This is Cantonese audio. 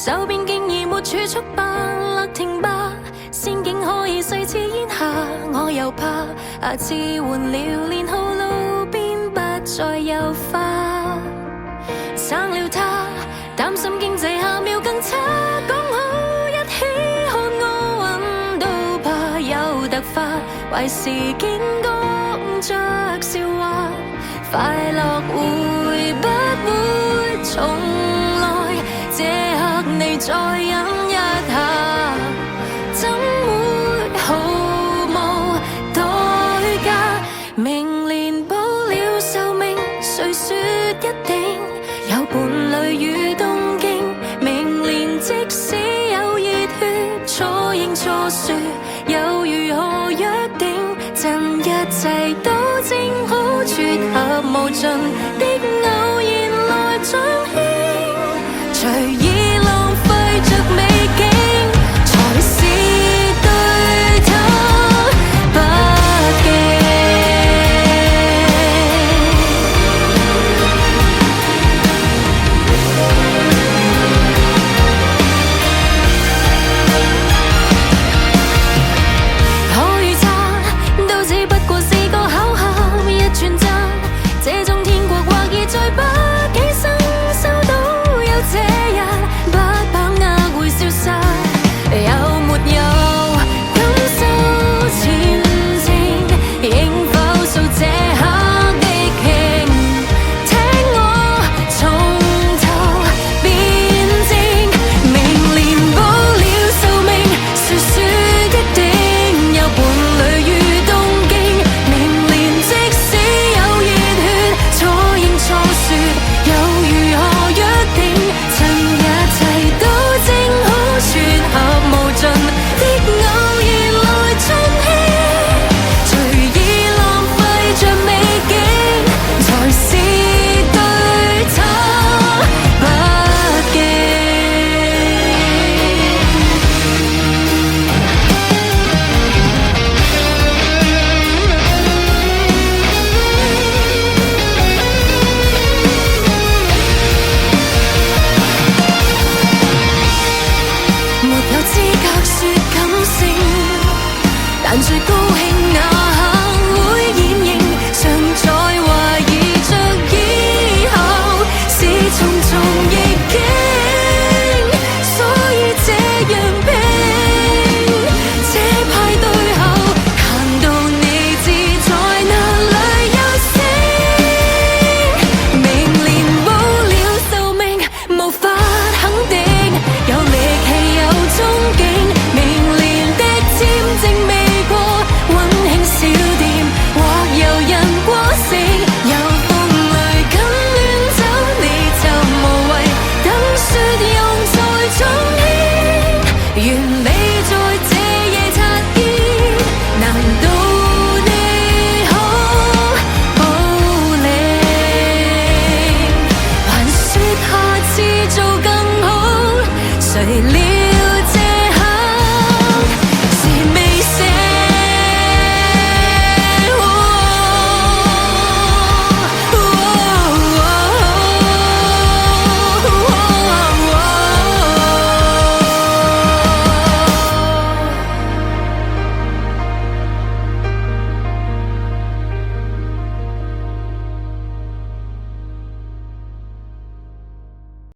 手邊竟已沒儲蓄吧，勒停吧，仙境可以細似煙霞，我又怕置換了年號，路邊不再有花，生了他，擔心經濟下秒更差，講好一起看奧運都怕有突發，壞事竟講着笑話，快樂會不會重來？這刻你再忍一下，怎會毫無代價？明年保了壽命，誰說一定有伴侶與東京？明年即使有熱血，錯認錯說，又如何約定？趁一切都正好，撮合無盡的偶然來彰顯，隨意